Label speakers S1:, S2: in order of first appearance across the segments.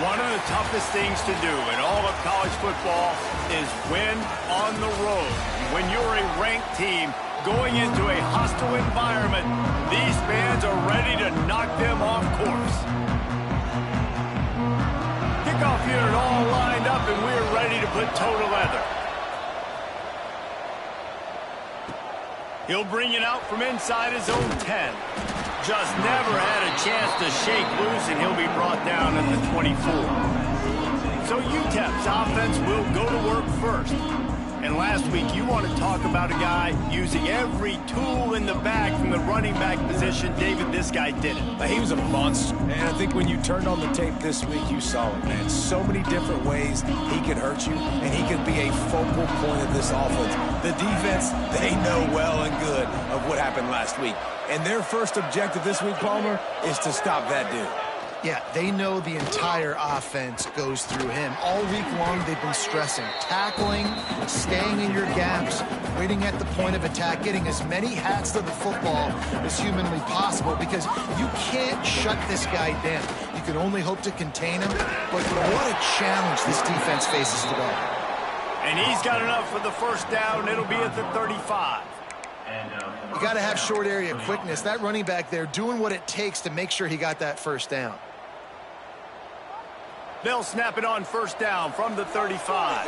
S1: One of the toughest things to do in all of college football is win on the road. When you're a ranked team going into a hostile environment, these fans are ready to knock them off course. Kickoff unit all lined up, and we're ready to put toe to leather. He'll bring it out from inside his own 10. Just never had a chance to shake loose, and he'll be brought down at the 24. So UTEP's offense will go to work first. And last week, you want to talk about a guy using every tool in the bag from the running back position. David, this guy did it.
S2: He was a monster. And I think when you turned on the tape this week, you saw it, man. So many different ways he could hurt you, and he could be a focal point of this offense. The defense, they know well and good of what happened last week. And their first objective this week, Palmer, is to stop that dude.
S3: Yeah, they know the entire offense goes through him. All week long, they've been stressing. Tackling, staying in your gaps, waiting at the point of attack, getting as many hats to the football as humanly possible, because you can't shut this guy down. You can only hope to contain him, but what a challenge this defense faces today.
S1: And he's got enough for the first down. It'll be at the 35.
S3: You got to have short area quickness. That running back there doing what it takes to make sure he got that first down.
S1: They'll snap it on first down from the 35.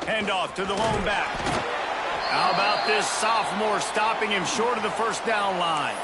S1: Handoff to the lone back. How about this sophomore stopping him short of the first down line?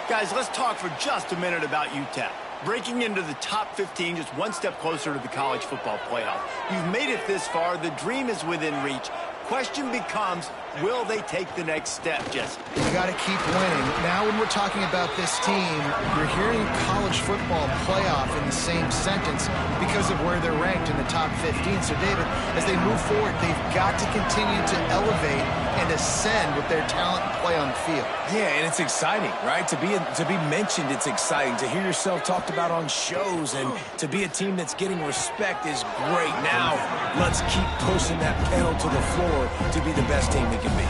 S1: Guys, let's talk for just a minute about UTEP. Breaking into the top 15, just one step closer to the college football playoff. You've made it this far. The dream is within reach. Question becomes, will they take the next step, Jesse?
S3: You got to keep winning. Now when we're talking about this team, you're hearing college football playoff in the same sentence because of where they're ranked in the top 15. So, David, as they move forward, they've got to continue to elevate and ascend with their talent and play on the field.
S2: Yeah, and it's exciting, right? To be mentioned, it's exciting. To hear yourself talked about on shows, and to be a team that's getting respect is great. Now, let's keep pushing that pedal to the floor to be the best team we can be.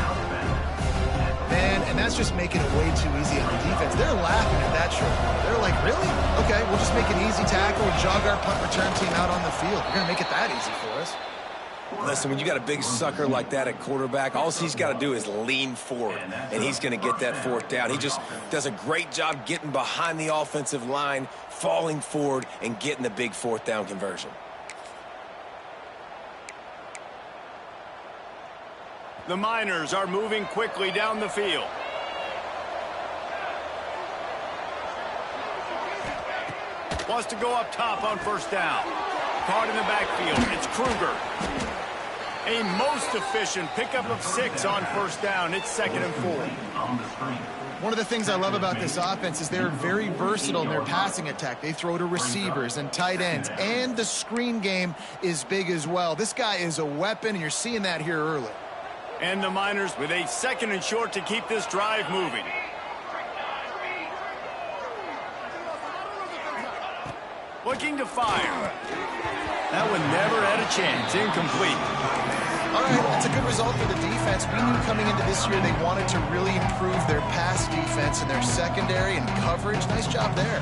S3: Man, and that's just making it way too easy on the defense. They're laughing at that short. They're like, really? Okay, we'll just make an easy tackle and jog our punt return team out on the field. You're going to make it that easy for us.
S2: Listen, when you got a big sucker like that at quarterback, all he's got to do is lean forward, and he's going to get that fourth down. He just does a great job getting behind the offensive line, falling forward, and getting the big fourth down conversion.
S1: The Miners are moving quickly down the field. Wants to go up top on first down. Caught in the backfield. It's Kruger. A most efficient pickup of 6 on first down. It's 2nd and 4.
S3: One of the things I love about this offense is they're very versatile in their passing attack. They throw to receivers and tight ends, and the screen game is big as well. This guy is a weapon, and you're seeing that here early.
S1: And the Miners with a 2nd and short to keep this drive moving. Looking to fire. That one never had a chance. Incomplete.
S3: All right, that's a good result for the defense. We knew coming into this year they wanted to really improve their pass defense and their secondary and coverage. Nice job there.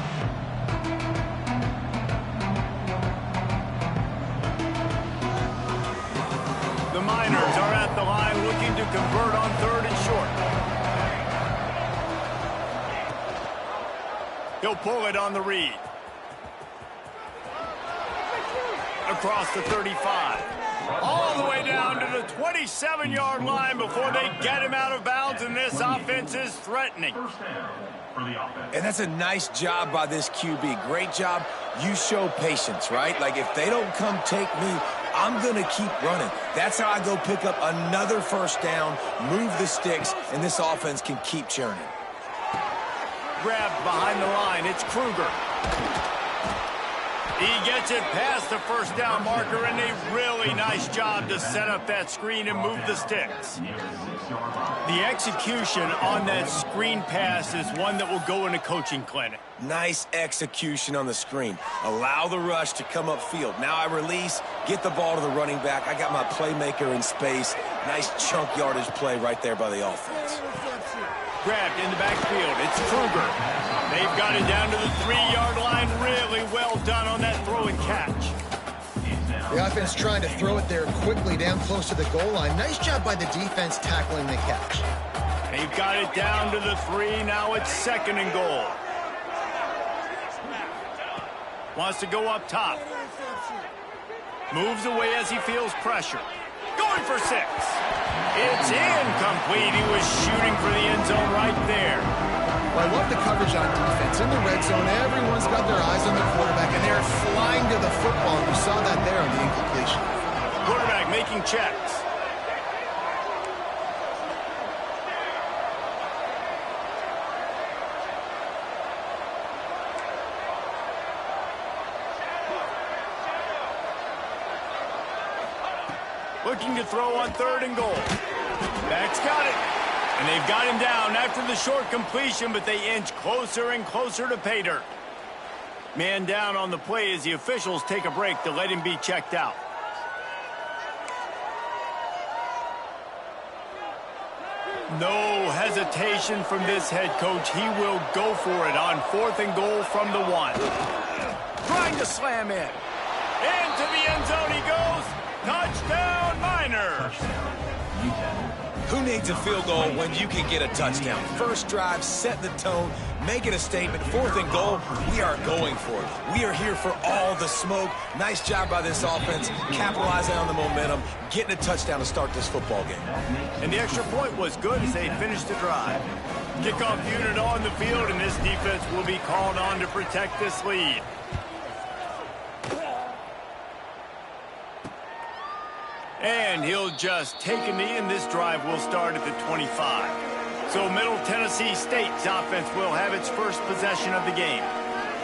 S1: The Miners are at the line looking to convert on 3rd and short. He'll pull it on the read. Across the 35. All the way down to the 27-yard line before they get him out of bounds, and this offense is threatening.
S2: And that's a nice job by this QB. Great job. You show patience, right? Like, if they don't come take me, I'm going to keep running. That's how I go pick up another first down, move the sticks, and this offense can keep churning.
S1: Grabbed behind the line. It's Kruger. He gets it past the first down marker, and a really nice job to set up that screen and move the sticks. The execution on that screen pass is one that will go in a coaching clinic.
S2: Nice execution on the screen. Allow the rush to come upfield. Now I release, get the ball to the running back. I got my playmaker in space. Nice chunk yardage play right there by the offense.
S1: Grabbed in the backfield. It's Kruger. They've got it down to the 3-yard line. Really well done on that throw and catch.
S3: The offense trying to throw it there quickly down close to the goal line. Nice job by the defense tackling the catch.
S1: They've got it down to the 3. Now it's 2nd and goal. Wants to go up top. Moves away as he feels pressure. Going for 6. It's incomplete. He was shooting for the end zone right there.
S3: Well, I love the coverage on defense. In the red zone, everyone's got their eyes on the quarterback, and they're flying to the football. You saw that there on the incompletion.
S1: Quarterback making checks. Looking to throw on 3rd and goal. Back's got it. And they've got him down after the short completion, but they inch closer and closer to pay dirt. Man down on the play as the officials take a break to let him be checked out. No hesitation from this head coach. He will go for it on 4th and goal from the 1. Trying to slam in. Into the end zone he goes. Touchdown, Miners.
S2: Who needs a field goal when you can get a touchdown? First drive, set the tone, make it a statement. 4th and goal, we are going for it. We are here for all the smoke. Nice job by this offense, capitalizing on the momentum, getting a touchdown to start this football game.
S1: And the extra point was good as they finished the drive. Kickoff unit on the field, and this defense will be called on to protect this lead. And he'll just take a knee, and this drive will start at the 25. So Middle Tennessee State's offense will have its first possession of the game.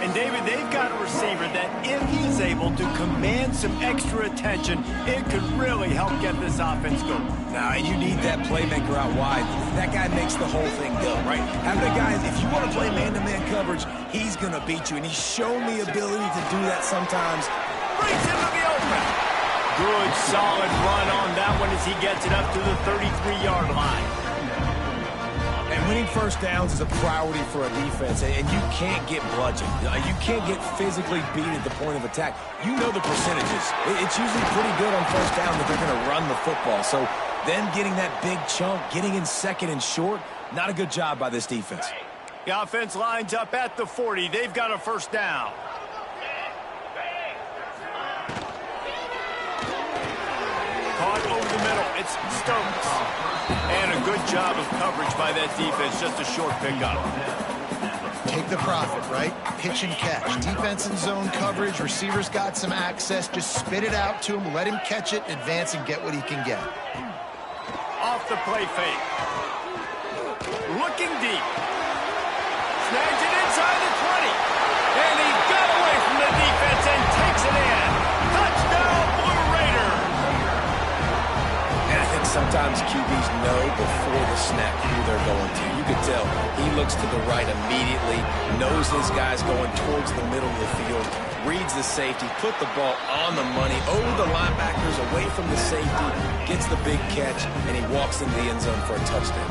S1: And, David, they've got a receiver that if he is able to command some extra attention, it could really help get this offense going.
S2: Now, you need that playmaker out wide. That guy makes the whole thing go, right? Having a guy, if you want to play man-to-man coverage, he's going to beat you. And he's shown the ability to do that sometimes.
S1: Brings him to the open. Good, solid run on that one as he gets it up to the 33-yard line.
S2: And winning first downs is a priority for a defense, and you can't get bludgeoned. You can't get physically beat at the point of attack. You know the percentages. It's usually pretty good on first down that they're going to run the football. So then getting that big chunk, getting in 2nd and short, not a good job by this defense.
S1: The offense lines up at the 40. They've got a first down. Caught over the middle. It's Stokes. And a good job of coverage by that defense. Just a short pickup.
S3: Take the profit, right? Pitch and catch. Defense and zone coverage. Receivers got some access. Just spit it out to him. Let him catch it, advance, and get what he can get.
S1: Off the play fake. Looking deep. Snags it inside the 20. And he got away from the defense and takes it in. Touchdown, Blue Raiders.
S2: And I think sometimes QBs know before the snap who they're going to. You could tell he looks to the right immediately, knows his guy's going towards the middle of the field, reads the safety, put the ball on the money, over the linebackers, away from the safety, gets the big catch, and he walks into the end zone for a touchdown.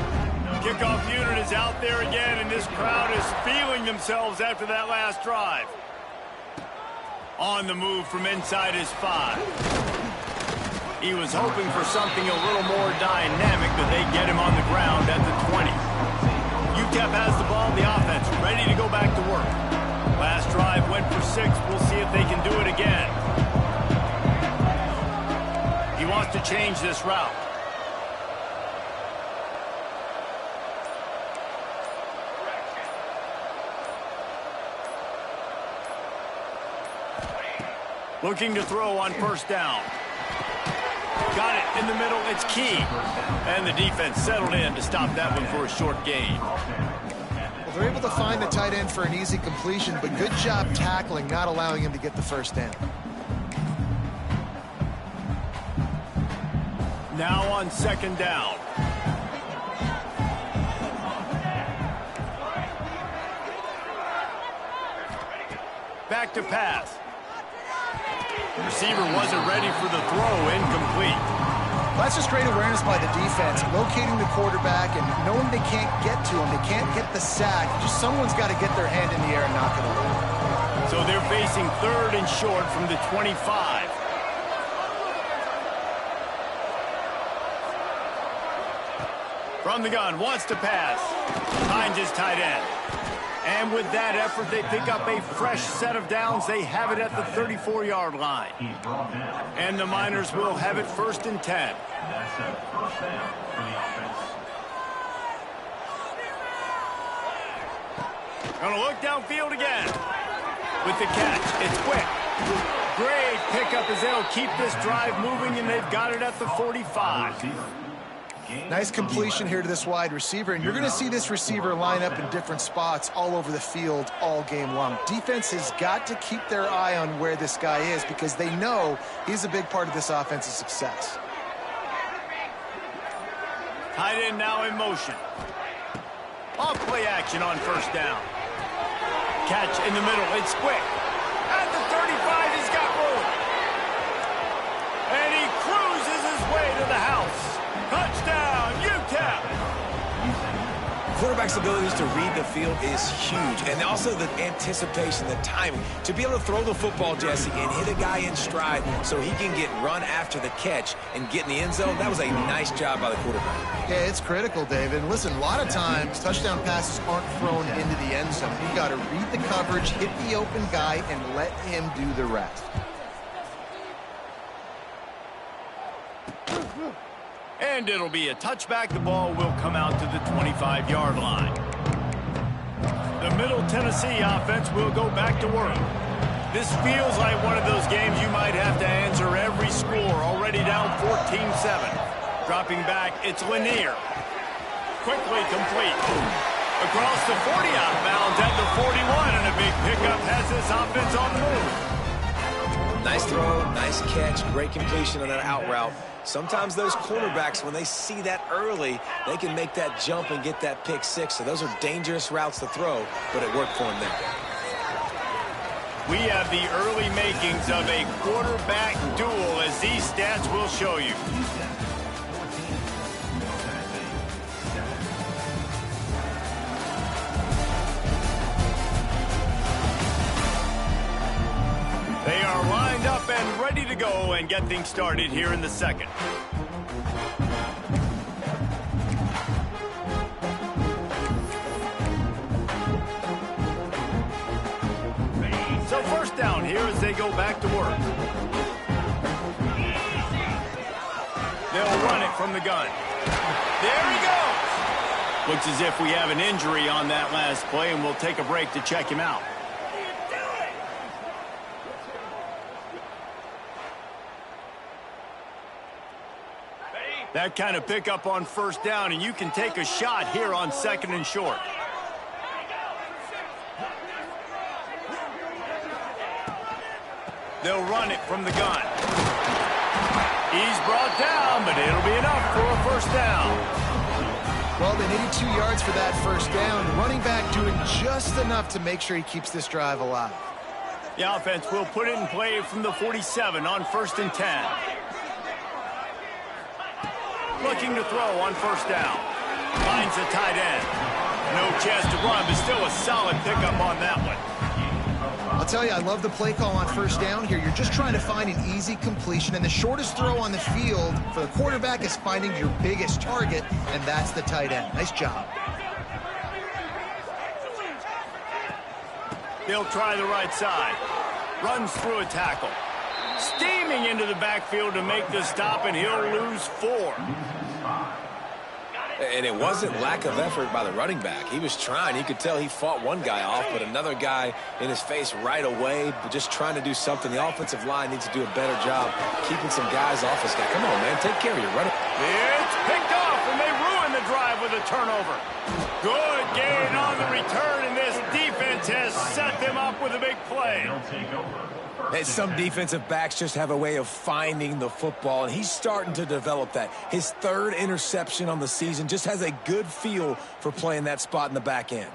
S1: Kickoff unit is out there again, and this crowd is feeling themselves after that last drive. On the move from inside his 5. He was hoping for something a little more dynamic, but they get him on the ground at the 20. UTEP has the ball, the offense ready to go back to work. Last drive went for 6. We'll see if they can do it again. He wants to change this route. Looking to throw on first down. Got it in the middle. It's Key. And the defense settled in to stop that one for a short gain.
S3: Well, They're able to find the tight end for an easy completion, but good job tackling, not allowing him to get the first down.
S1: Now on second down. Back to pass. Receiver wasn't ready for the throw, incomplete.
S3: That's just great awareness by the defense, locating the quarterback and knowing they can't get to him. They can't get the sack. Just someone's got to get their hand in the air and knock it away.
S1: So they're facing third and short from the 25. From the gun, wants to pass. Finds his tight end. And with that effort, they pick up a fresh set of downs. They have it at the 34-yard line. And the Miners will have it 1st and 10.
S4: That's a first down for the offense.
S1: Gonna look downfield again. With the catch, it's quick. Great pickup as they'll keep this drive moving, and they've got it at the 45.
S3: Nice completion here to this wide receiver, and you're going to see this receiver line up in different spots all over the field all game long. Defense has got to keep their eye on where this guy is because they know he's a big part of this offense's success.
S1: Tight end now in motion. Off play action on first down. Catch in the middle, it's quick. At the 35, he's got room. And he cruises his way to the house. Touchdown, UTEP!
S2: Quarterback's abilities to read the field is huge, and also the anticipation, the timing. To be able to throw the football, Jesse, and hit a guy in stride so he can get run after the catch and get in the end zone, that was a nice job by the quarterback.
S3: Yeah, it's critical, David. And listen, a lot of times, touchdown passes aren't thrown into the end zone. You've got to read the coverage, hit the open guy, and let him do the rest.
S1: And it'll be a touchback. The ball will come out to the 25-yard line. The Middle Tennessee offense will go back to work. This feels like one of those games you might have to answer every score. Already down 14-7. Dropping back, it's Lanier. Quickly complete. Across the 40 out of bounds at the 41, and a big pickup has this offense on the move.
S2: Nice throw, nice catch, great completion on that out route. Sometimes those cornerbacks, when they see that early, they can make that jump and get that pick six. So those are dangerous routes to throw, but it worked for him there.
S1: We have the early makings of a quarterback duel, as these stats will show you. They are lined up and ready to go and get things started here in the second. So first down here as they go back to work. They'll run it from the gun. There he goes. Looks as if we have an injury on that last play, and we'll take a break to check him out. That kind of pickup on first down, and you can take a shot here on second and short. They'll run it from the gun. He's brought down, but it'll be enough for a first down.
S3: Well, they needed 2 yards for that first down. Running back doing just enough to make sure he keeps this drive alive.
S1: The offense will put it in play from the 47 on 1st and 10. Looking to throw on first down. Finds the tight end. No chance to run, but still a solid pickup on that one.
S3: I'll tell you, I love the play call on first down here. You're just trying to find an easy completion, and the shortest throw on the field for the quarterback is finding your biggest target, and that's the tight end. Nice job.
S1: They'll try the right side. Runs through a tackle. Steaming into the backfield to make the stop, and he'll lose 4.
S2: And it wasn't lack of effort by the running back. He was trying. You could tell he fought one guy off, but another guy in his face right away, but just trying to do something. The offensive line needs to do a better job keeping some guys off this guy. Come on, man. Take care of your running.
S1: It's picked off, and they ruin the drive with a turnover. Good gain on the return, and this defense has set them up with a big play.
S4: They'll take over.
S2: And some defensive backs just have a way of finding the football, and he's starting to develop that. His third interception on the season, just has a good feel for playing that spot in the back end.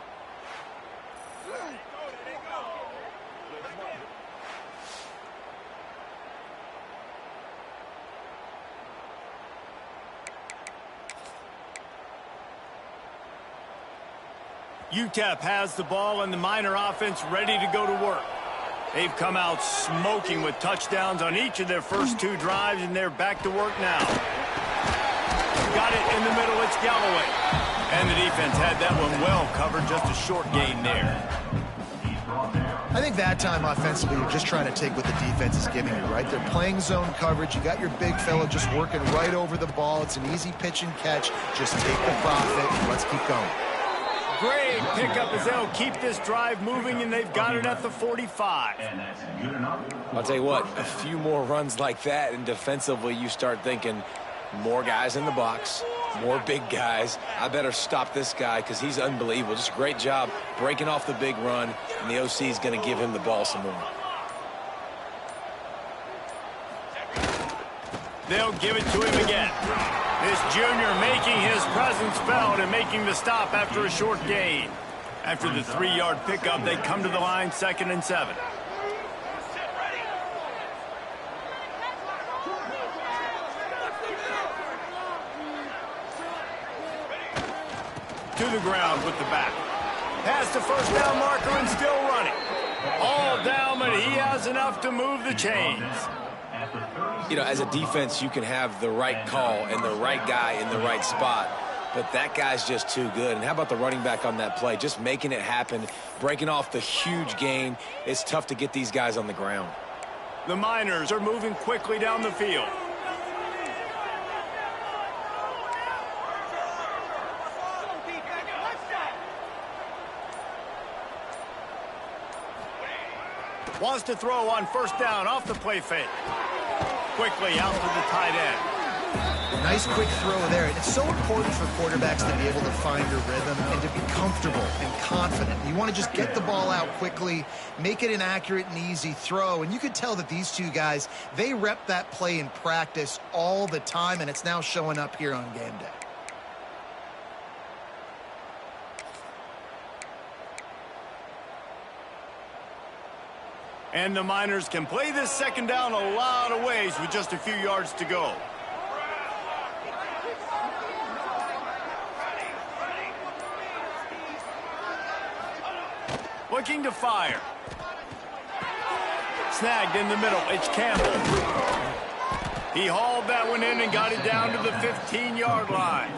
S1: UTEP has the ball and the Miner offense ready to go to work. They've come out smoking with touchdowns on each of their first two drives, and they're back to work now. Got it in the middle, it's Galloway. And the defense had that one well covered, just a short gain there.
S3: I think that time offensively, you're just trying to take what the defense is giving you, right? They're playing zone coverage. You got your big fella just working right over the ball. It's an easy pitch and catch. Just take the profit and let's keep going.
S1: Great pickup as they'll keep this drive moving, and they've got it at the 45.
S4: And that's good enough.
S2: I'll tell you what, a few more runs like that, and defensively you start thinking more guys in the box, more big guys. I better stop this guy because he's unbelievable. Just a great job breaking off the big run, and the OC is going to give him the ball some more.
S1: They'll give it to him again. This junior making his presence felt and making the stop after a short gain. After the 3-yard pickup, they come to the line, 2nd and 7. To the ground with the back. Past the first down marker and still running. All down, but he has enough to move the chains.
S2: You know, as a defense, you can have the right call and the right guy in the right spot, but that guy's just too good. And how about the running back on that play? Just making it happen, breaking off the huge gain. It's tough to get these guys on the ground.
S1: The Miners are moving quickly down the field. Wants to throw on first down off the play fake. Quickly out to the tight end.
S3: Nice quick throw there. It's so important for quarterbacks to be able to find your rhythm and to be comfortable and confident. You want to just get the ball out quickly, make it an accurate and easy throw. And you could tell that these two guys, they rep that play in practice all the time, and it's now showing up here on game day.
S1: And the Miners can play this second down a lot of ways with just a few yards to go. Looking to fire. Snagged in the middle. It's Campbell. He hauled that one in and got it down to the 15-yard line.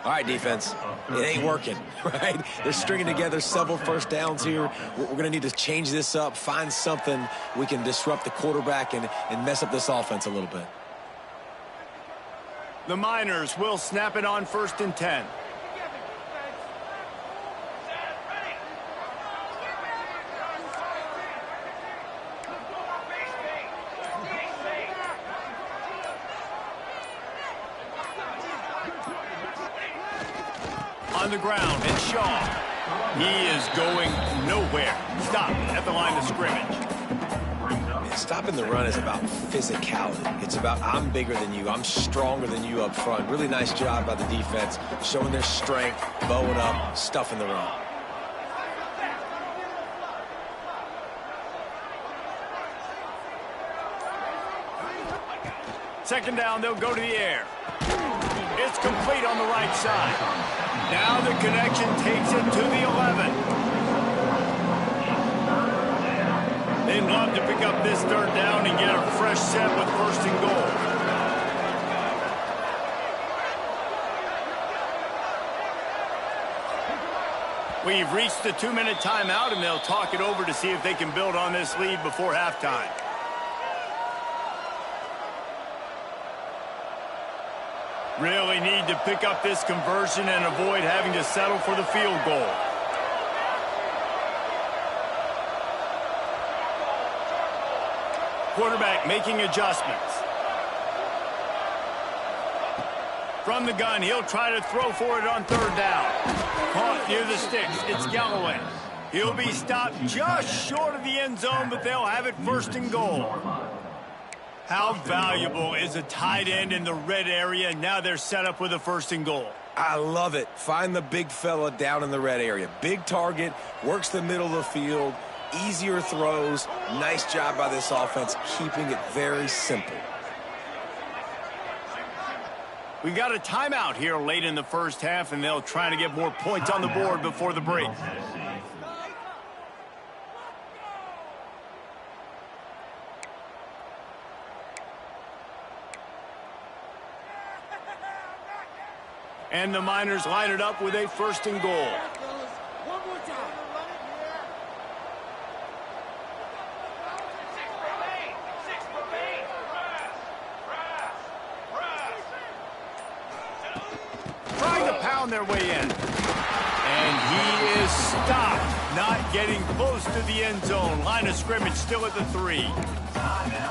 S2: All right, defense, it ain't working, right? They're stringing together several first downs here. We're going to need to change this up, find something we can disrupt the quarterback and mess up this offense a little bit.
S1: The Miners will snap it on 1st and 10. On the ground, and Shaw. He is going nowhere. Stop at the line of scrimmage.
S2: Stopping the run is about physicality. It's about I'm bigger than you. I'm stronger than you up front. Really nice job by the defense, showing their strength, bowing up, stuffing the run.
S1: Second down, they'll go to the air. It's complete on the right side. Now the connection takes it to the 11. They'd love to pick up this 3rd down and get a fresh set with 1st and goal. We've reached the 2-minute timeout, and they'll talk it over to see if they can build on this lead before halftime. Really need to pick up this conversion and avoid having to settle for the field goal. Quarterback making adjustments. From the gun, he'll try to throw for it on third down. Caught near the sticks. It's Galloway. He'll be stopped just short of the end zone, but they'll have it first and goal. How valuable is a tight end in the red area? Now they're set up with a first and goal.
S2: I love it. Find the big fella down in the red area. Big target, works the middle of the field, easier throws. Nice job by this offense, keeping it very simple.
S1: We got a timeout here late in the first half, and they'll try to get more points on the board before the break. And the Miners line it up with a first and goal. Trying to pound their way in. And he is stopped. Not getting close to the end zone. Line of scrimmage still at the 3.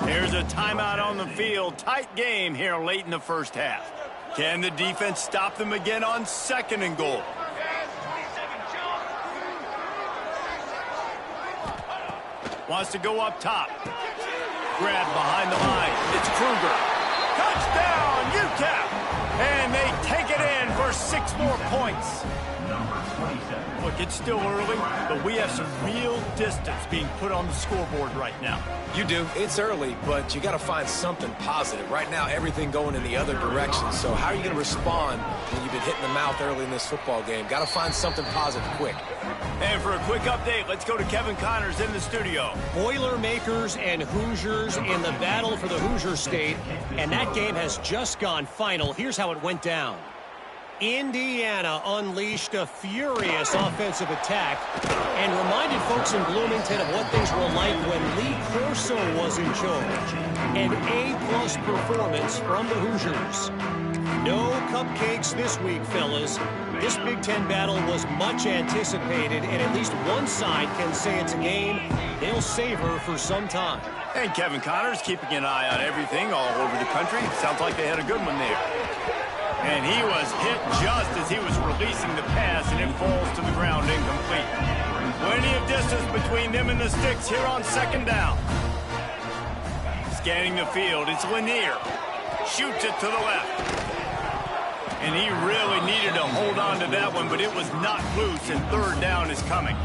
S1: There's a timeout on the field. Tight game here late in the first half. Can the defense stop them again on second and goal? Wants to go up top. Grab behind the line. It's Kruger. Touchdown, UTEP! And they take it in for 6 more points. Look, it's still early, but we have some real distance being put on the scoreboard right now.
S2: You do. It's early, but you got to find something positive. Right now, everything going in the other direction. So how are you going to respond when you've been hit in the mouth early in this football game? Got to find something positive quick.
S1: And for a quick update, let's go to Kevin Connors in the studio.
S5: Boilermakers and Hoosiers in the battle for the Hoosier State, and that game has just gone final. Here's how it went down. Indiana unleashed a furious offensive attack and reminded folks in Bloomington of what things were like when Lee Corso was in charge. An A-plus performance from the Hoosiers. No cupcakes this week, fellas. This Big Ten battle was much anticipated, and at least one side can say it's a game they'll savor for some time.
S1: And Kevin Connors keeping an eye on everything all over the country. Sounds like they had a good one there. And he was hit just as he was releasing the pass, and it falls to the ground incomplete. Plenty of distance between them and the sticks here on second down. Scanning the field, it's Lanier. Shoots it to the left. And he really needed to hold on to that one, but it was not loose, and third down is coming.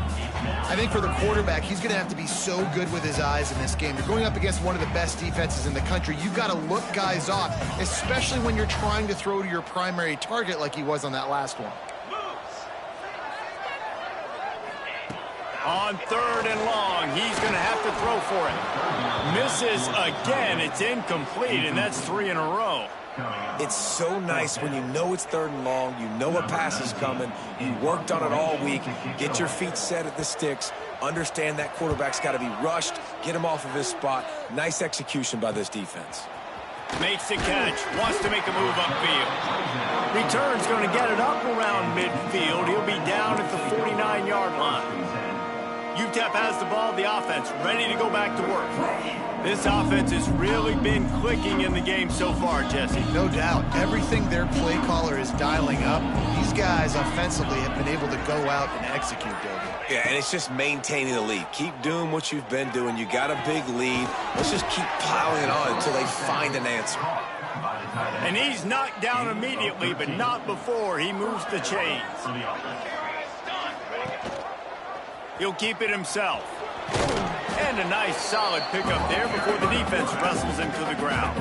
S3: I think for the quarterback, he's going to have to be so good with his eyes in this game. You're going up against one of the best defenses in the country. You've got to look guys off, especially when you're trying to throw to your primary target like he was on that last one.
S1: On third and long, he's going to have to throw for it. Misses again. It's incomplete, and that's 3 in a row.
S2: It's so nice when you know it's third and long, you know a pass is coming, you worked on it all week, get your feet set at the sticks, understand that quarterback's got to be rushed, get him off of his spot. Nice execution by this defense.
S1: Makes the catch, wants to make a move upfield. Return's going to get it up around midfield. He'll be down at the 49-yard line. UTEP has the ball, the offense ready to go back to work. This offense has really been clicking in the game so far, Jesse.
S3: No doubt. Everything their play caller is dialing up, these guys offensively have been able to go out and execute, David.
S2: Yeah, and it's just maintaining the lead. Keep doing what you've been doing. You got a big lead. Let's just keep piling it on until they find an answer.
S1: And he's knocked down immediately, but not before he moves the chains. He'll keep it himself. And a nice solid pickup there before the defense wrestles him to the ground.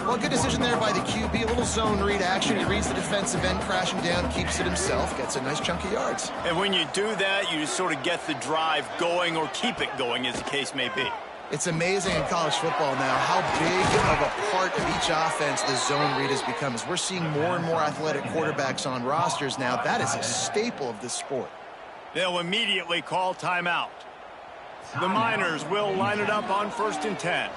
S3: Well, good decision there by the QB. A little zone read action. He reads the defensive end crashing down, keeps it himself, gets a nice chunk of yards.
S1: And when you do that, you just sort of get the drive going or keep it going, as the case may be.
S3: It's amazing in college football now how big of a part of each offense the zone read has become. As we're seeing more and more athletic quarterbacks on rosters now, that is a staple of this sport.
S1: They'll immediately call timeout. The Miners will line it up on 1st and 10.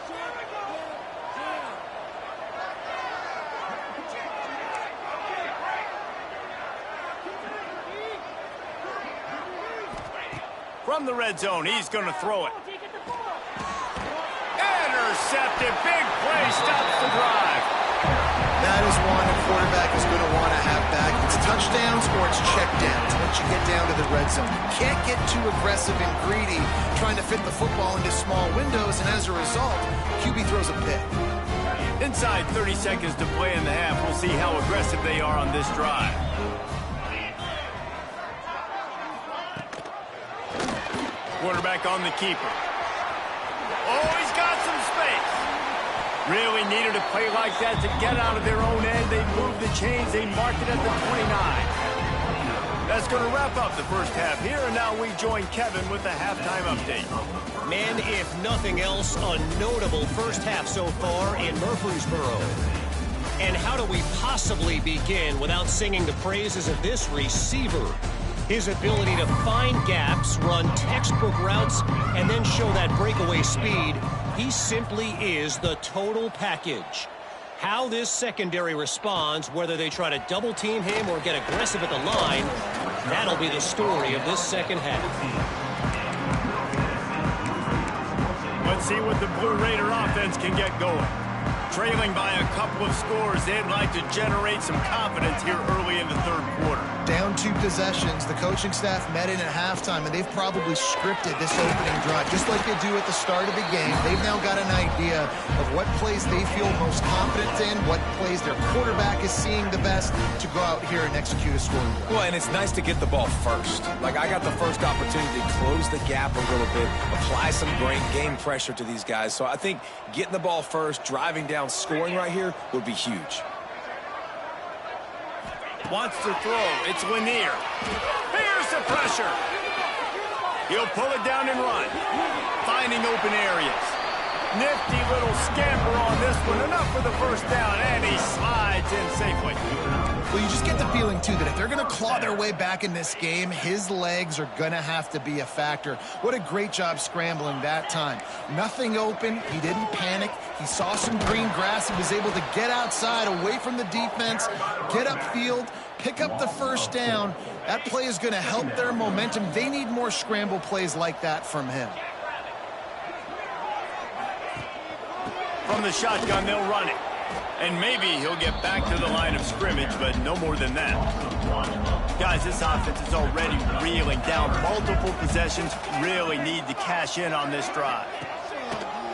S1: From the red zone, he's going to throw it. Intercepted. Big play stops the drive.
S3: That is one a quarterback is going to want to have back. It's touchdowns or it's checkdowns once you get down to the red zone. You can't get too aggressive and greedy trying to fit the football into small windows, and as a result, QB throws a pick.
S1: Inside 30 seconds to play in the half. We'll see how aggressive they are on this drive. Quarterback on the keeper. Oh, he's got some space. Really needed a play like that to get out of their own end. They moved the chains. They marked it at the 29. That's going to wrap up the first half here, and now we join Kevin with the halftime update.
S5: Man, if nothing else, a notable first half so far in Murfreesboro. And how do we possibly begin without singing the praises of this receiver? His ability to find gaps, run textbook routes, and then show that breakaway speed. He simply is the total package. How this secondary responds, whether they try to double-team him or get aggressive at the line, that'll be the story of this second half.
S1: Let's see what the Blue Raider offense can get going. Trailing by a couple of scores, they'd like to generate some confidence here early in the third quarter.
S3: Down 2 possessions, the coaching staff met in at halftime, and they've probably scripted this opening drive, just like they do at the start of the game. They've now got an idea of what plays they feel most confident in, what plays their quarterback is seeing the best to go out here and execute a scoring drive.
S2: Well, and it's nice to get the ball first. Like, I got the first opportunity to close the gap a little bit, apply some game pressure to these guys. So I think getting the ball first, driving down, scoring right here would be huge.
S1: Wants to throw. It's Lanier. Here's the pressure. He'll pull it down and run. Finding open areas. Nifty little scamper on this one. Enough for the first down, and he slides in safely.
S3: Well, you just get the feeling, too, that if they're going to claw their way back in this game, his legs are going to have to be a factor. What a great job scrambling that time. Nothing open. He didn't panic. He saw some green grass. He was able to get outside, away from the defense, get upfield, pick up the first down. That play is going to help their momentum. They need more scramble plays like that from him.
S1: From the shotgun, they'll run it. And maybe he'll get back to the line of scrimmage, but no more than that. Guys, this offense is already reeling down. Multiple possessions, really need to cash in on this drive.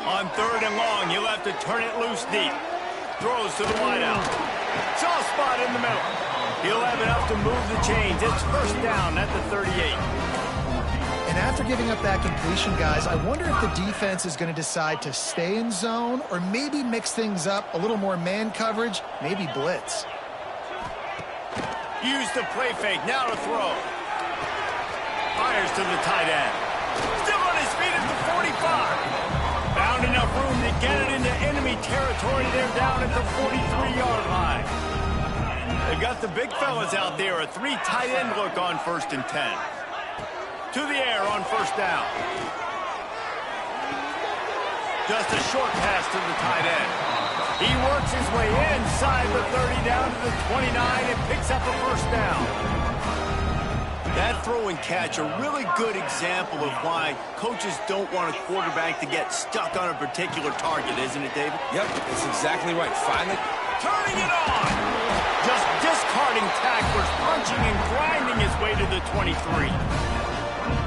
S1: On 3rd and long, he'll have to turn it loose deep. Throws to the wideout. Soft spot in the middle. He'll have enough to move the chains. It's first down at the 38.
S3: And after giving up that completion, guys, I wonder if the defense is going to decide to stay in zone or maybe mix things up, a little more man coverage, maybe blitz.
S1: Use the play fake, now to throw. Fires to the tight end. Still on his feet at the 45. Found enough room to get it into enemy territory. They're down at the 43-yard line. They've got the big fellas out there, a 3 tight end look on 1st and 10. To the air on first down. Just a short pass to the tight end. He works his way inside the 30 down to the 29 and picks up a first down. That throw and catch, a really good example of why coaches don't want a quarterback to get stuck on a particular target, isn't it, David?
S2: Yep, that's exactly right. Finally
S1: turning it on. Just discarding tacklers, punching and grinding his way to the 23.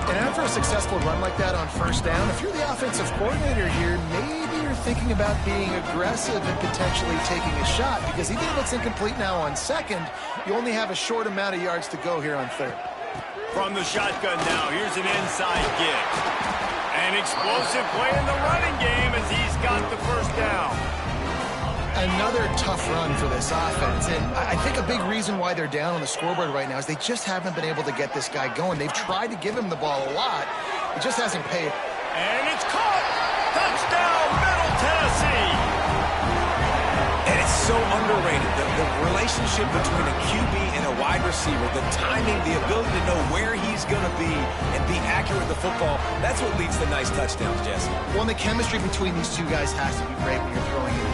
S3: And after a successful run like that on first down, if you're the offensive coordinator here, maybe you're thinking about being aggressive and potentially taking a shot, because even if it's incomplete now on 2nd, you only have a short amount of yards to go here on 3rd.
S1: From the shotgun now, here's an inside gig. An explosive play in the running game as he's got the first down.
S3: Another tough run for this offense, and I think a big reason why they're down on the scoreboard right now is they just haven't been able to get this guy going. They've tried to give him the ball a lot. It just hasn't paid.
S1: And it's caught! Touchdown, Middle Tennessee!
S2: And it's so underrated, the relationship between a QB and a wide receiver, the timing, the ability to know where he's going to be and be accurate with the football, that's what leads to nice touchdowns, Jesse.
S3: Well, and the chemistry between these two guys has to be great when you're throwing it.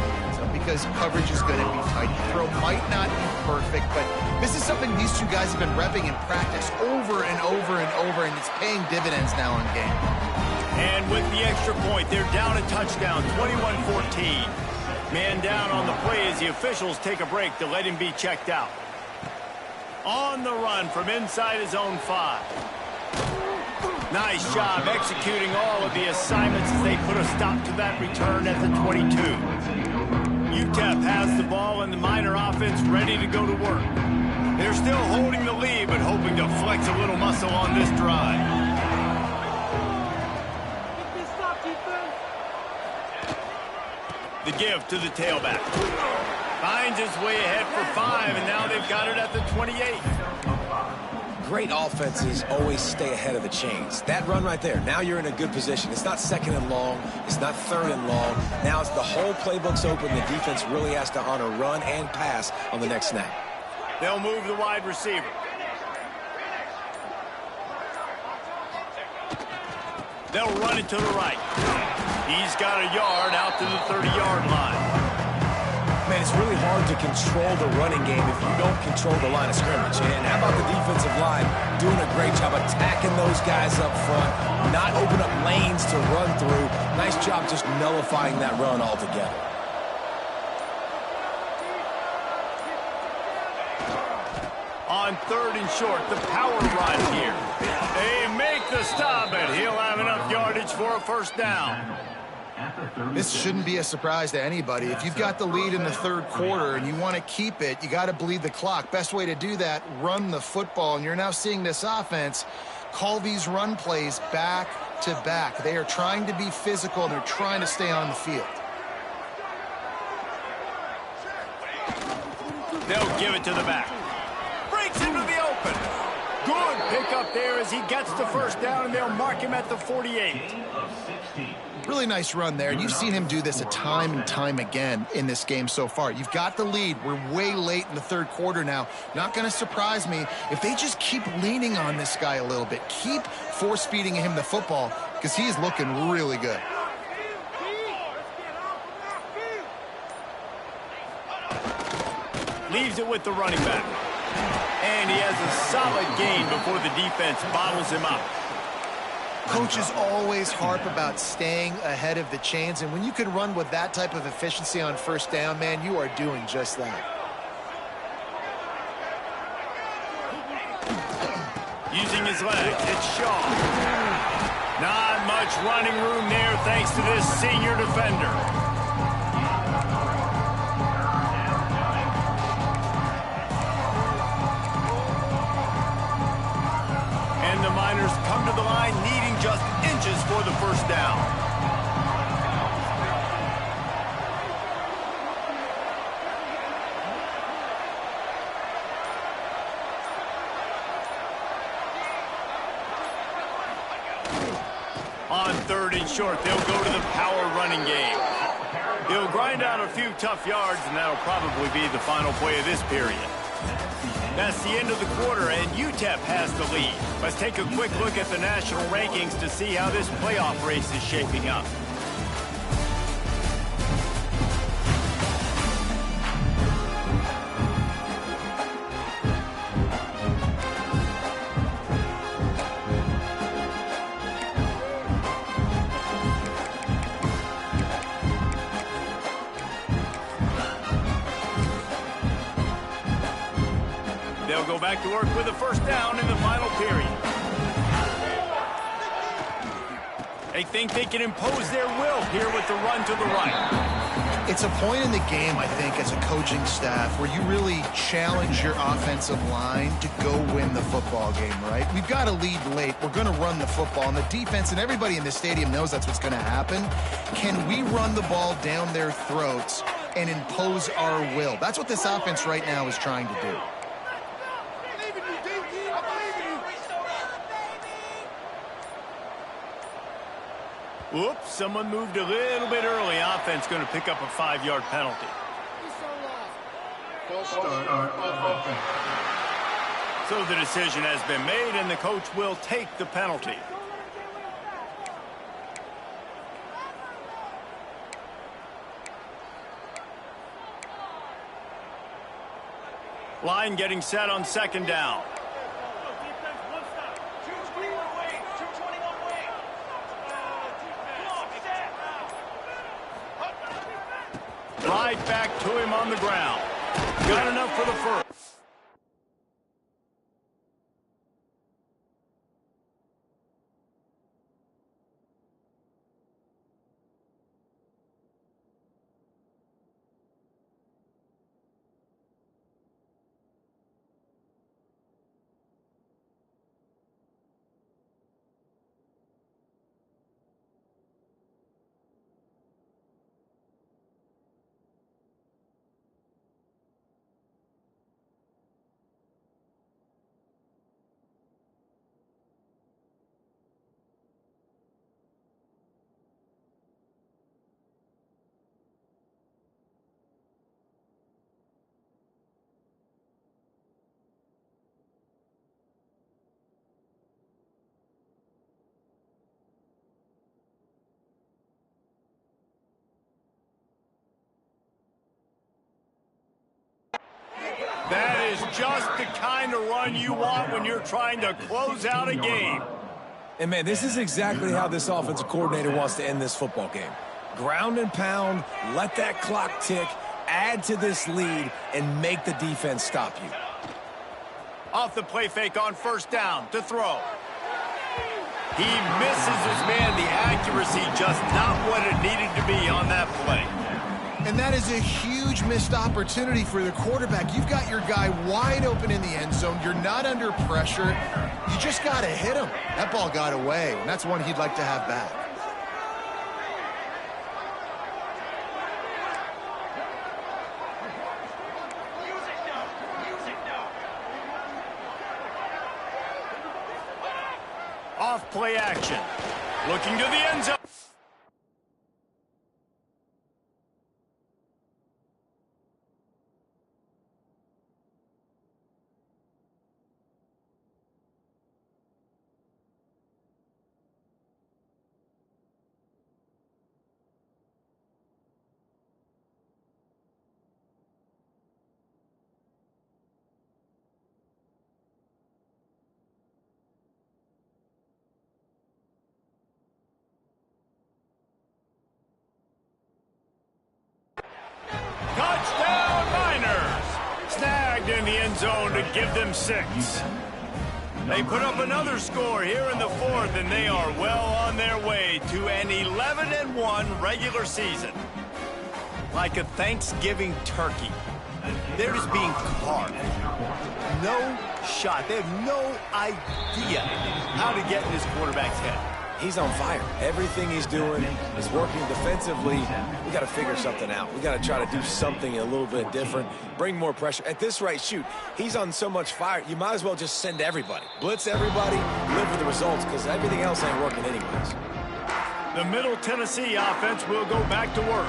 S3: Because coverage is going to be tight. The throw might not be perfect, but this is something these two guys have been repping in practice over and over and over, and it's paying dividends now in game.
S1: And with the extra point, they're down a touchdown, 21-14. Man down on the play as the officials take a break to let him be checked out. On the run from inside his own 5. Nice job executing all of the assignments as they put a stop to that return at the 22. UTEP has the ball and the Miner offense ready to go to work. They're still holding the lead, but hoping to flex a little muscle on this drive. The give to the tailback. Finds his way ahead for 5, and now they've got it at the 28.
S2: Great offenses always stay ahead of the chains. That run right there, now you're in a good position. It's not second and long. It's not third and long. Now it's the whole playbook's open. The defense really has to honor run and pass on the next snap.
S1: They'll move the wide receiver. They'll run it to the right. He's got a yard out to the 30-yard line.
S2: Man, it's really hard to control the running game if you don't control the line of scrimmage. And how about the defensive line doing a great job attacking those guys up front, not open up lanes to run through. Nice job just nullifying that run altogether.
S1: On 3rd and short, the power run here. They make the stop, and he'll have enough yardage for a first down.
S3: This shouldn't be a surprise to anybody. If you've got the lead in the 3rd quarter and you want to keep it, you got to bleed the clock. Best way to do that, run the football. And you're now seeing this offense call these run plays back to back. They are trying to be physical, and they're trying to stay on the field.
S1: They'll give it to the back. Breaks into the open. Good pickup there as he gets the first down, and they'll mark him at the 48.
S3: Really nice run there. You've seen him do this a time and time again in this game so far. You've got the lead. We're way late in the 3rd quarter now. Not going to surprise me if they just keep leaning on this guy a little bit. Keep force-feeding him the football because he's looking really good.
S1: Leaves it with the running back. And he has a solid gain before the defense bottles him up.
S3: Coaches always harp about staying ahead of the chains, and when you can run with that type of efficiency on first down, man, you are doing just that.
S1: Using his legs, it's Shaw. Not much running room there thanks to this senior defender. And the Miners come to the line needing just inches for the first down. On 3rd and short, they'll go to the power running game. He'll grind out a few tough yards, and that'll probably be the final play of this period. That's the end of the quarter, and UTEP has the lead. Let's take a quick look at the national rankings to see how this playoff race is shaping up. They'll go back to work with a first down in the final period. They think they can impose their will here with the run to the right.
S3: It's a point in the game, I think, as a coaching staff where you really challenge your offensive line to go win the football game, right? We've got to lead late. We're going to run the football, and the defense and everybody in the stadium knows that's what's going to happen. Can we run the ball down their throats and impose our will? That's what this offense right now is trying to do.
S1: Whoops, someone moved a little bit early. Offense going to pick up a 5-yard penalty. So the decision has been made, and the coach will take the penalty. Line getting set on 2nd down. Right back to him on the ground. Got enough for the first. That is just the kind of run you want when you're trying to close out a game.
S2: And, man, this is exactly how this offensive coordinator wants to end this football game. Ground and pound, let that clock tick, add to this lead, and make the defense stop you.
S1: Off the play fake on first down to throw. He misses his man. The accuracy just not what it needed to be on that play.
S3: And that is a huge missed opportunity for the quarterback. You've got your guy wide open in the end zone. You're not under pressure. You just got to hit him. That ball got away, and that's one he'd like to have back.
S1: Off play action. Looking to the end zone. Touchdown, Niners! Snagged in the end zone to give them 6. They put up another score here in the 4th, and they are well on their way to an 11-1 regular season. Like a Thanksgiving turkey. They're just being carved. No shot. They have no idea how to get in this quarterback's head.
S2: He's on fire. Everything he's doing is working defensively. We got to figure something out. We got to try to do something a little bit different, bring more pressure. At this rate, shoot, he's on so much fire, you might as well just send everybody. Blitz everybody, live with the results, because everything else ain't working anyways.
S1: The Middle Tennessee offense will go back to work.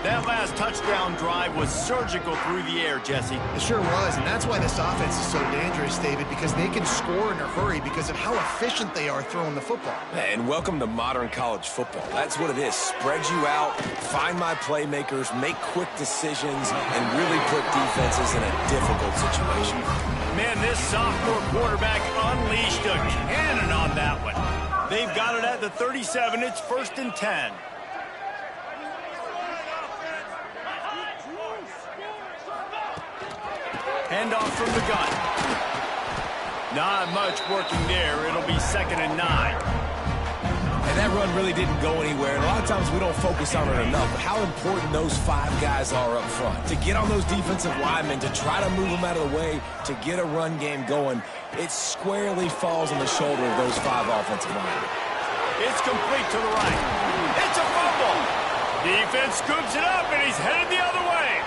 S1: That last touchdown drive was surgical through the air, Jesse.
S3: It sure was, and that's why this offense is so dangerous, David, because they can score in a hurry because of how efficient they are throwing the football.
S2: And welcome to modern college football. That's what it is. Spread you out, find my playmakers, make quick decisions, and really put defenses in a difficult situation.
S1: Man, this sophomore quarterback unleashed a cannon on that one. They've got it at the 37. It's 1st and 10. Handoff from the gun. Not much working there. It'll be 2nd and 9.
S2: And that run really didn't go anywhere. And a lot of times we don't focus on it enough. But how important those 5 guys are up front. To get on those defensive linemen, to try to move them out of the way, to get a run game going, it squarely falls on the shoulder of those 5 offensive linemen.
S1: It's complete to the right. It's a fumble. Defense scoops it up, and he's headed the other way.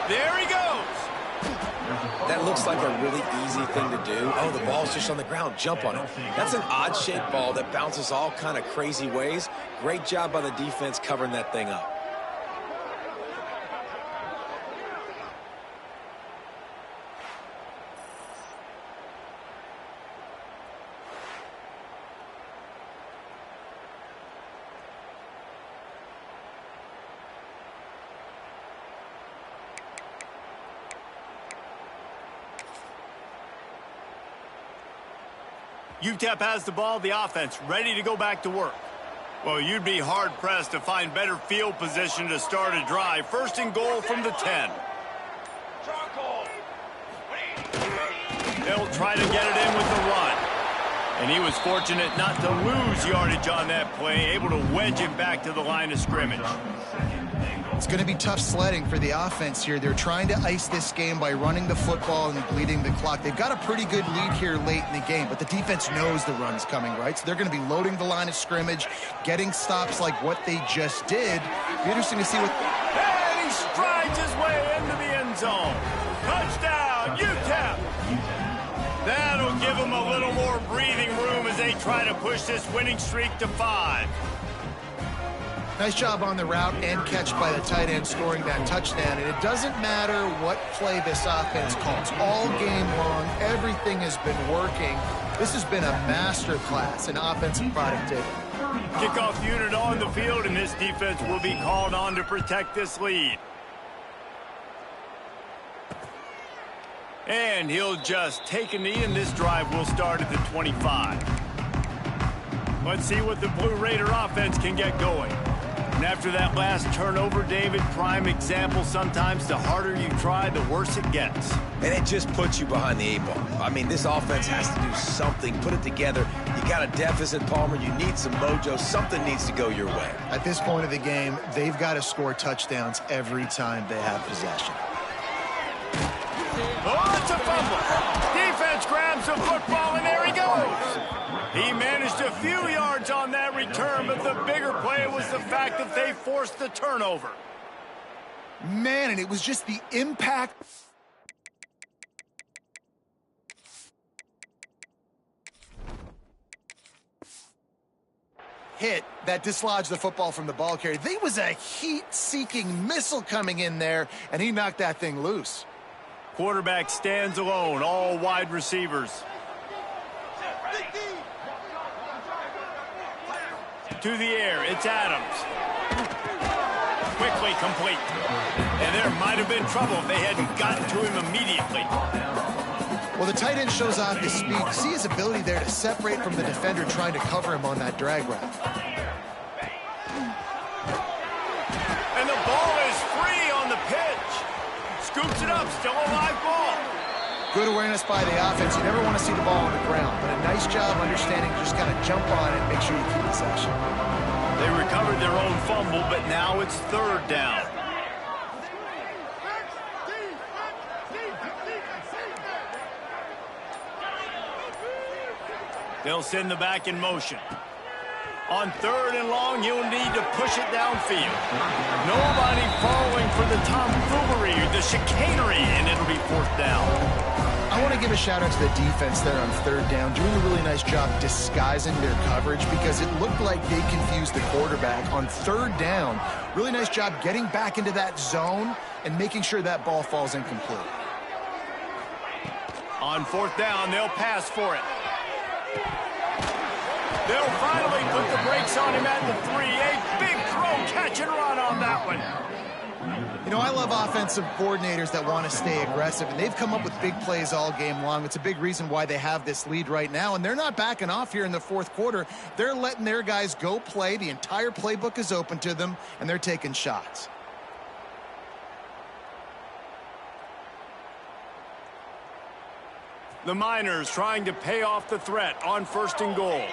S1: There he goes.
S2: That looks like a really easy thing to do. Oh, the ball's just on the ground. Jump on it. That's an odd-shaped ball that bounces all kind of crazy ways. Great job by the defense covering that thing up.
S1: UTEP has the ball, the offense ready to go back to work. Well, you'd be hard-pressed to find better field position to start a drive. First and goal from the 10. They'll try to get it in with the run. And he was fortunate not to lose yardage on that play, able to wedge it back to the line of scrimmage.
S3: It's going to be tough sledding for the offense here. They're trying to ice this game by running the football and bleeding the clock. They've got a pretty good lead here late in the game, but the defense knows the run's coming, right? So they're going to be loading the line of scrimmage, getting stops like what they just did. Be interesting to see what...
S1: And he strides his way into the end zone. Touchdown, UTEP! That'll give them a little more breathing room as they try to push this winning streak to 5.
S3: Nice job on the route and catch by the tight end scoring that touchdown. And it doesn't matter what play this offense calls. All game long, everything has been working. This has been a master class in offensive productivity.
S1: Kickoff unit on the field, and this defense will be called on to protect this lead. And he'll just take a knee, and this drive will start at the 25. Let's see what the Blue Raider offense can get going. And after that last turnover, David, prime example, sometimes the harder you try, the worse it gets.
S2: And it just puts you behind the 8 ball. I mean, this offense has to do something, put it together. You got a deficit, Palmer. You need some mojo. Something needs to go your way.
S3: At this point of the game, they've got to score touchdowns every time they have possession.
S1: Oh, it's a fumble. Defense grabs the football, and there he goes. He managed a few yards on that return, but the bigger play was the fact that they forced the turnover.
S3: Man, and it was just the impact. Hit that dislodged the football from the ball carrier. There was a heat-seeking missile coming in there, and he knocked that thing loose.
S1: Quarterback stands alone, all wide receivers. To the air, it's Adams. Quickly complete. And there might have been trouble if they hadn't gotten to him immediately.
S3: Well, the tight end shows off his speed. You see his ability there to separate from the defender trying to cover him on that drag route.
S1: And the ball is free on the pitch. Scoops it up, still a live ball.
S3: Good awareness by the offense. You never want to see the ball on the ground, but a nice job understanding to just kind of jump on it and make sure you keep possession.
S1: They recovered their own fumble, but now it's third down. They'll send the back in motion. On third and long, you'll need to push it downfield. Nobody falling for the tomfoolery or the chicanery, and it'll be fourth down.
S3: I want to give a shout-out to the defense there on third down, doing a really nice job disguising their coverage because it looked like they confused the quarterback on third down. Really nice job getting back into that zone and making sure that ball falls incomplete.
S1: On fourth down, they'll pass for it. They'll finally put the brakes on him at the 3. A big throw, catch and run on that one.
S3: You know, I love offensive coordinators that want to stay aggressive, and they've come up with big plays all game long. It's a big reason why they have this lead right now, and they're not backing off here in the fourth quarter. They're letting their guys go play. The entire playbook is open to them, and they're taking shots.
S1: The Miners trying to pay off the threat on first and goal.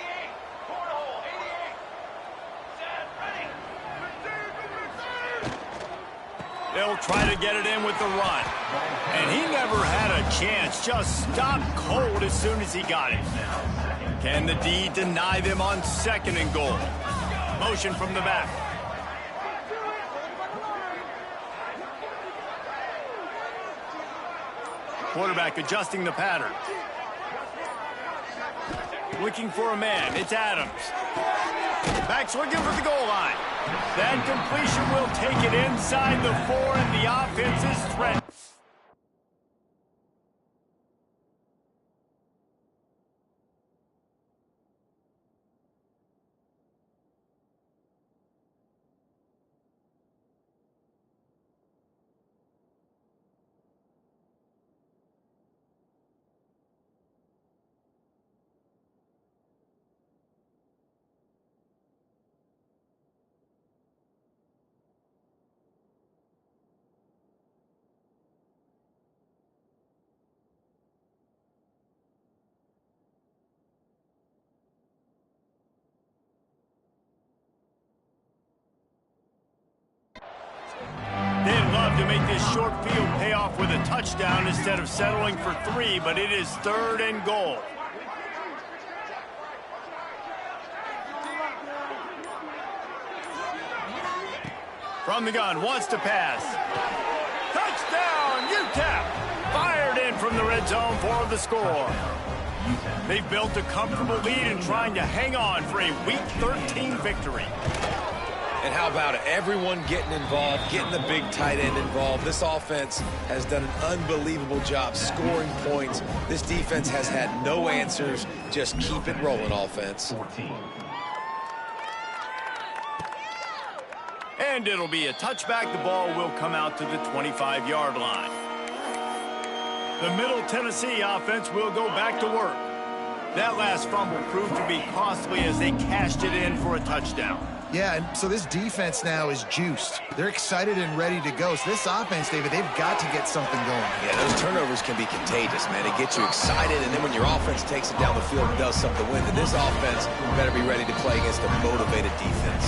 S1: They'll try to get it in with the run. And he never had a chance. Just stopped cold as soon as he got it. Can the D deny them on second and goal? Motion from the back. Quarterback adjusting the pattern. Looking for a man. It's Adams. Back's looking for the goal line. That completion will take it inside the 4, and the offense is threatened. They'd love to make this short field pay off with a touchdown instead of settling for 3, but it is 3rd and goal. From the gun, wants to pass. Touchdown, UTEP! Fired in from the red zone for the score. They've built a comfortable lead and trying to hang on for a Week 13 victory.
S2: And how about it? Everyone getting involved, getting the big tight end involved. This offense has done an unbelievable job scoring points. This defense has had no answers. Just keep it rolling, offense.
S1: And it'll be a touchback. The ball will come out to the 25-yard line. The Middle Tennessee offense will go back to work. That last fumble proved to be costly as they cashed it in for a touchdown.
S3: Yeah, and so this defense now is juiced. They're excited and ready to go. So this offense, David, they've got to get something going.
S2: Yeah, those turnovers can be contagious, man. It gets you excited, and then when your offense takes it down the field and does something to win, then this offense better be ready to play against a motivated defense.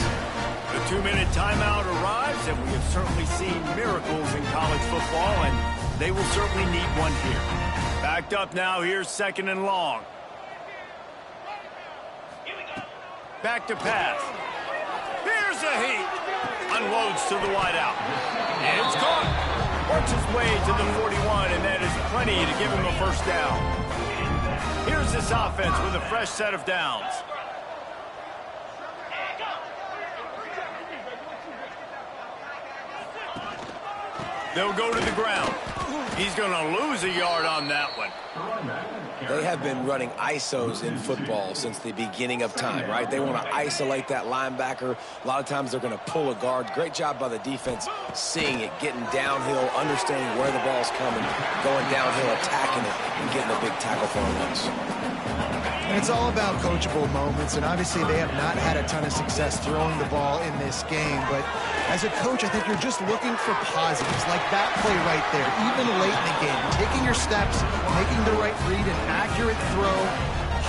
S1: The 2-minute timeout arrives, and we have certainly seen miracles in college football, and they will certainly need one here. Backed up now, here's 2nd and long. Back to pass. Here's a heat. Unloads to the wideout. And it's caught. Works his way to the 41, and that is plenty to give him a first down. Here's this offense with a fresh set of downs. They'll go to the ground. He's going to lose a yard on that one.
S2: They have been running ISOs in football since the beginning of time, right? They want to isolate that linebacker. A lot of times they're going to pull a guard. Great job by the defense seeing it, getting downhill, understanding where the ball's coming, going downhill, attacking it, and getting a big tackle for a loss.
S3: And it's all about coachable moments, and obviously they have not had a ton of success throwing the ball in this game, but as a coach, I think you're just looking for positives, like that play right there, even late in the game, taking your steps, making the right read, an accurate throw,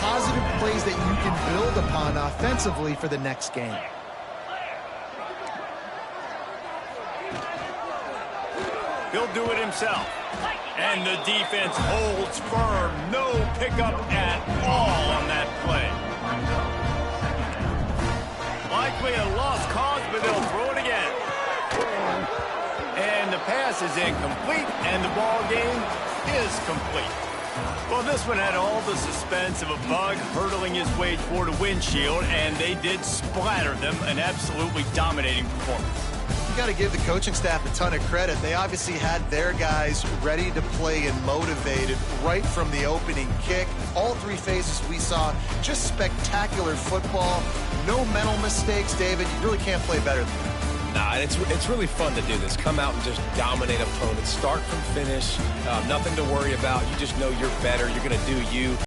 S3: positive plays that you can build upon offensively for the next game.
S1: He'll do it himself. And the defense holds firm. No pickup at all on that play. Likely a lost cause, but they'll throw it again. And the pass is incomplete, and the ball game is complete. Well, this one had all the suspense of a bug hurtling his way toward a windshield, and they did splatter them. An absolutely dominating performance.
S3: You got to give the coaching staff a ton of credit. They obviously had their guys ready to play and motivated right from the opening kick. All 3 phases we saw, just spectacular football. No mental mistakes, David. You really can't play better than that.
S2: Nah, it's really fun to do this. Come out and just dominate opponents. Start from finish. Nothing to worry about. You just know you're better. You're going to do you.